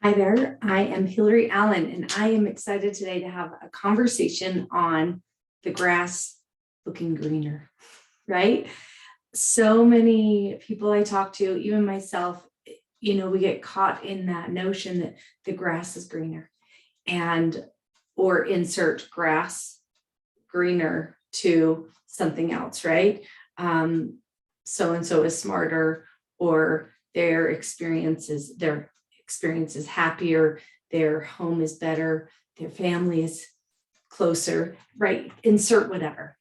Hi there, I am Hillary Allen, and I am excited today to have a conversation on the grass looking greener, right? So many people I talk to, even myself, we get caught in that notion that the grass is greener and or insert grass greener to something else, right? So and so is smarter, or their experience is happier, their home is better, their family is closer, right? Insert whatever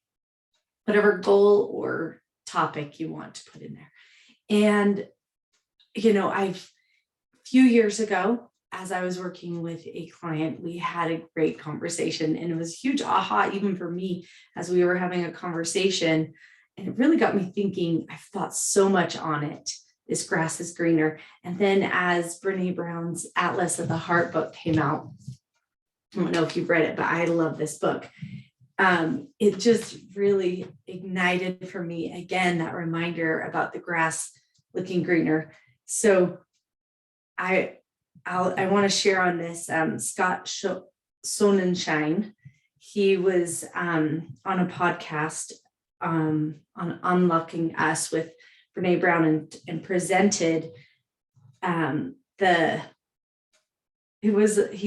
goal or topic you want to put in there. And, a few years ago, as I was working with a client, we had a great conversation, and it was a huge aha, even for me, as we were having a conversation. And it really got me thinking. I've thought so much on it. This grass is greener. And then as Brene Brown's Atlas of the Heart book came out, I don't know if you've read it, but I love this book. It just really ignited for me again that reminder about the grass looking greener. So I want to share on this. Scott Sonenshein, he was on a podcast on Unlocking Us with Brene Brown and presented he's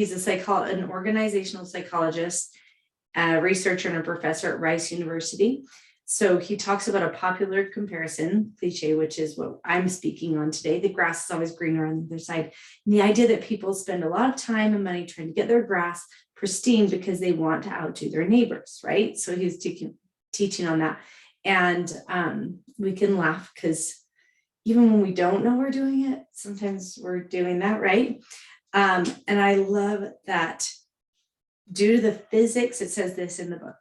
an organizational psychologist, a researcher and a professor at Rice University. So he talks about a popular comparison cliche, which is what I'm speaking on today. The grass is always greener on the other side. And the idea that people spend a lot of time and money trying to get their grass pristine because they want to outdo their neighbors, right? So he's teaching on that. And we can laugh because even when we don't know we're doing it, sometimes we're doing that, right? And I love that due to the physics, it says this in the book,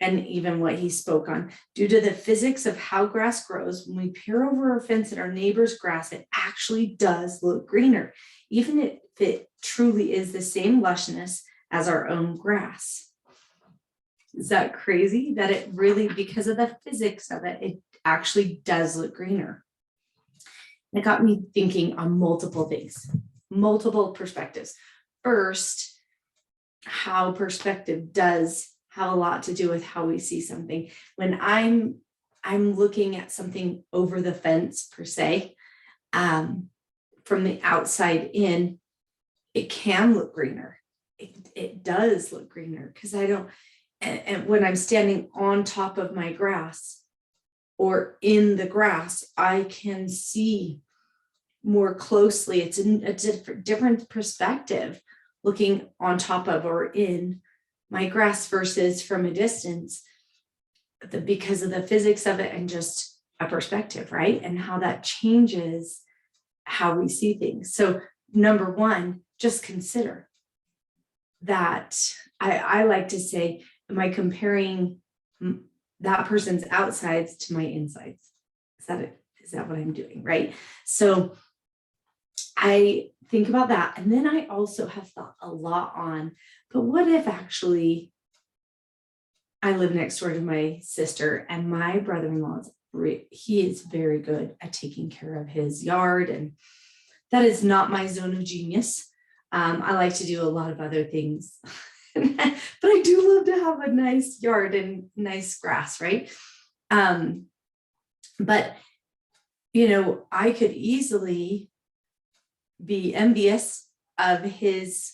and even what he spoke on, due to the physics of how grass grows, when we peer over our fence at our neighbor's grass, it actually does look greener, even if it truly is the same lushness as our own grass. Is that crazy? That it really, because of the physics of it, it actually does look greener. It got me thinking on multiple things, multiple perspectives. First, how perspective does have a lot to do with how we see something. When I'm looking at something over the fence per se, from the outside in, it can look greener. It does look greener because I don't. And when I'm standing on top of my grass or in the grass, I can see more closely. It's a different perspective looking on top of or in my grass versus from a distance, because of the physics of it and just a perspective, right? And how that changes how we see things. So number one, just consider that. I like to say, am I comparing that person's outsides to my insides? Is that what I'm doing, right? So I think about that. And then I also have thought a lot on, but what if actually I live next door to my sister, and my brother-in-law, he is very good at taking care of his yard. And that is not my zone of genius. I like to do a lot of other things, but I do love to have a nice yard and nice grass, right? But, I could easily be envious of his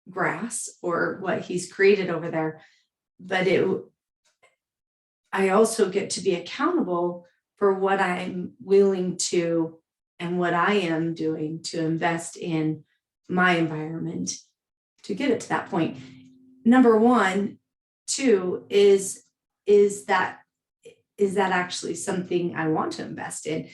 grass or what he's created over there. But I also get to be accountable for what I'm willing to and what I am doing to invest in my environment to get it to that point. Number one, two is that actually something I want to invest in?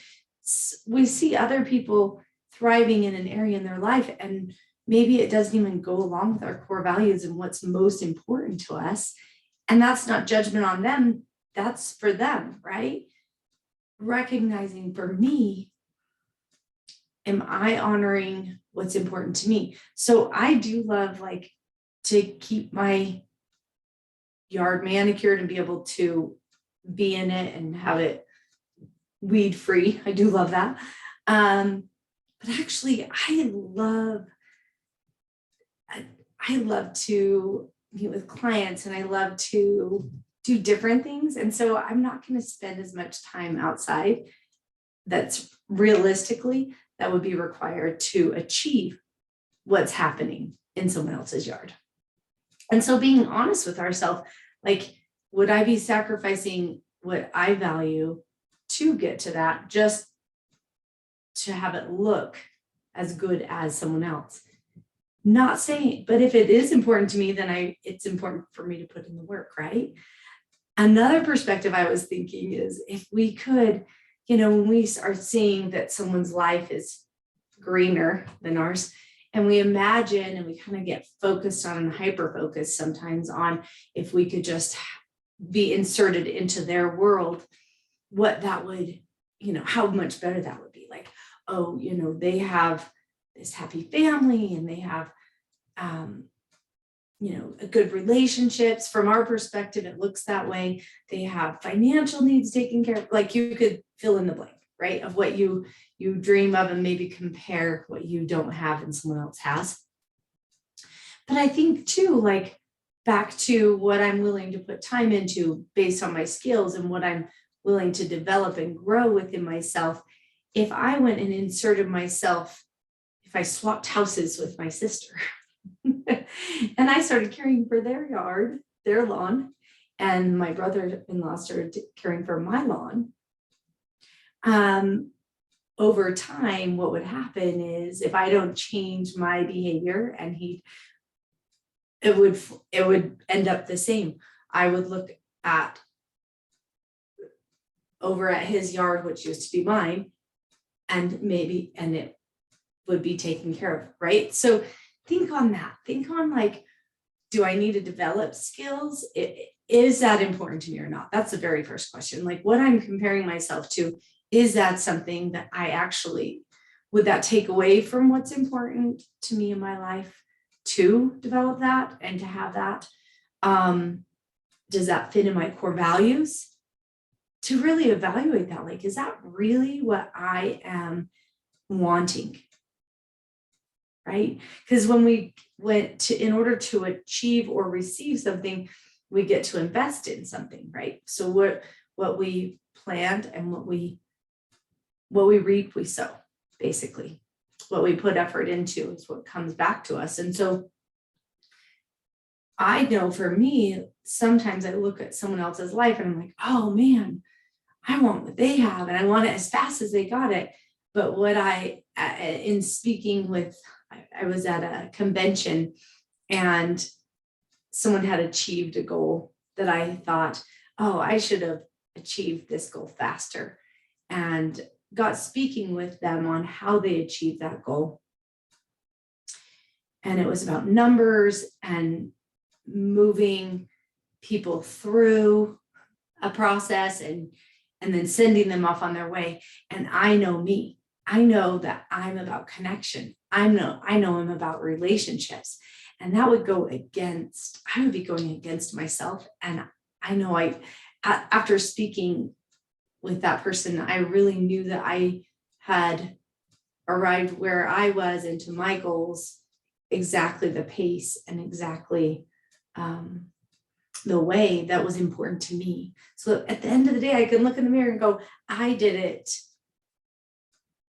We see other people thriving in an area in their life, and maybe it doesn't even go along with our core values and what's most important to us. And that's not judgment on them. That's for them, right? Recognizing for me, am I honoring what's important to me? So I do love to keep my yard manicured and be able to be in it and have it weed free. I do love that. But actually, I love I love to meet with clients and I love to do different things. And so I'm not going to spend as much time outside that's realistically that would be required to achieve what's happening in someone else's yard. And so being honest with ourselves, like, would I be sacrificing what I value to get to that just to have it look as good as someone else? Not saying, but if it is important to me, then it's important for me to put in the work, right? Another perspective I was thinking is if we could, when we are seeing that someone's life is greener than ours, and we imagine and we kind of get focused on and hyper focused sometimes on if we could just be inserted into their world, what that would, how much better that would be. Like, oh, they have this happy family and they have, good relationships. From our perspective, it looks that way. They have financial needs taken care of. Like, you could fill in the blank, right, of what you dream of and maybe compare what you don't have and someone else has. But I think too, like, back to what I'm willing to put time into based on my skills and what I'm willing to develop and grow within myself. If I went and inserted myself, if I swapped houses with my sister and I started caring for their yard, their lawn, and my brother-in-law started caring for my lawn, over time, what would happen is if I don't change my behavior and it would end up the same. I would look over at his yard, which used to be mine, and it would be taken care of, right? So think on that. Think on, like, do I need to develop skills? Is that important to me or not? That's the very first question. Like, what I'm comparing myself to, is that something that would that take away from what's important to me in my life to develop that and to have that? Does that fit in my core values? To really evaluate that, like, is that really what I am wanting? Right? Because when we in order to achieve or receive something, we get to invest in something, right? So what we plant and what we reap, we sow, basically. What we put effort into is what comes back to us. And so I know for me, sometimes I look at someone else's life and I'm like, oh man, I want what they have and I want it as fast as they got it. But in speaking with, I was at a convention and someone had achieved a goal that I thought, oh, I should have achieved this goal faster, and got speaking with them on how they achieved that goal. And it was about numbers and moving people through a process and then sending them off on their way. And I know me. I know that I'm about connection. I know I'm about relationships. And that would I would be going against myself. And I know after speaking with that person, I really knew that I had arrived where I was into my goals, exactly the pace and exactly the way that was important to me. So at the end of the day, I can look in the mirror and go, I did it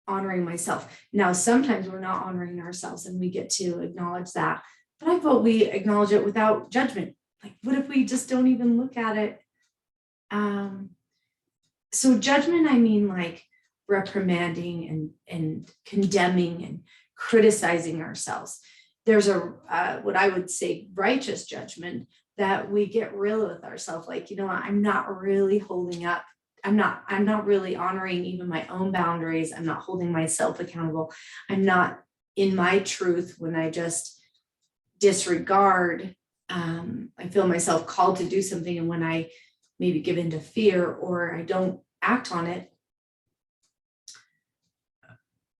honoring myself. Now, sometimes we're not honoring ourselves and we get to acknowledge that. But I thought we acknowledge it without judgment. Like, what if we just don't even look at it? So judgment, I mean, like reprimanding and condemning and criticizing ourselves. There's what I would say righteous judgment, that we get real with ourselves. Like, I'm not really holding up. I'm not really honoring even my own boundaries. I'm not holding myself accountable. I'm not in my truth when I just disregard. I feel myself called to do something, and when I maybe give into fear or I don't act on it,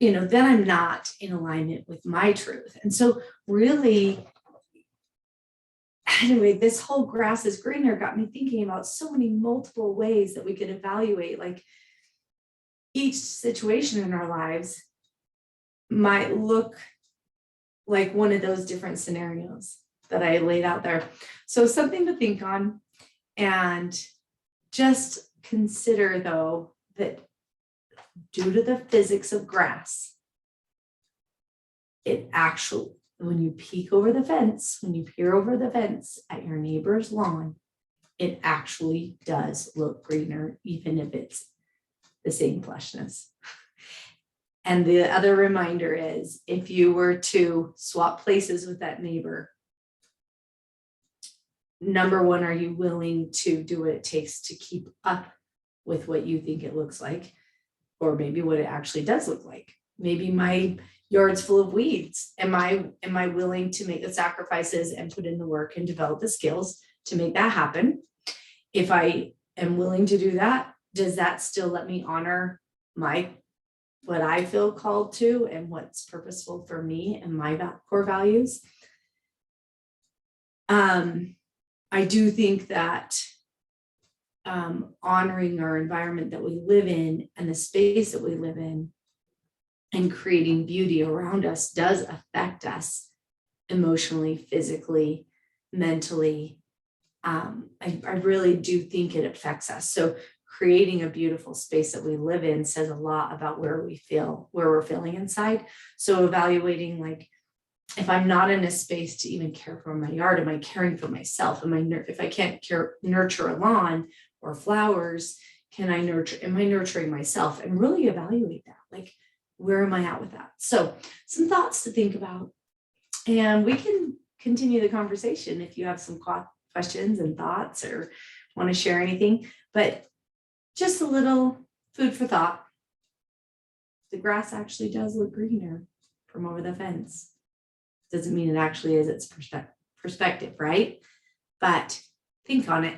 then I'm not in alignment with my truth. And so really, anyway, this whole grass is greener got me thinking about so many multiple ways that we could evaluate, like, each situation in our lives might look like one of those different scenarios that I laid out there. So something to think on, and just consider though that due to the physics of grass, it actually, when you peek over the fence, when you peer over the fence at your neighbor's lawn, it actually does look greener, even if it's the same lushness. And the other reminder is, if you were to swap places with that neighbor, number one, are you willing to do what it takes to keep up with what you think it looks like? Or maybe what it actually does look like. Maybe my yard's full of weeds. Am I willing to make the sacrifices and put in the work and develop the skills to make that happen? If I am willing to do that, does that still let me honor what I feel called to and what's purposeful for me and my core values? I do think that honoring our environment that we live in and the space that we live in and creating beauty around us does affect us emotionally, physically, mentally. I really do think it affects us. So creating a beautiful space that we live in says a lot about where we're feeling inside. So evaluating, like, if I'm not in a space to even care for my yard, am I caring for myself? If I can't nurture a lawn or flowers, am I nurturing myself? And really evaluate that. Like, where am I at with that? So some thoughts to think about, and we can continue the conversation if you have some questions and thoughts or want to share anything, but just a little food for thought. The grass actually does look greener from over the fence. Doesn't mean it actually is its perspective, right? But think on it.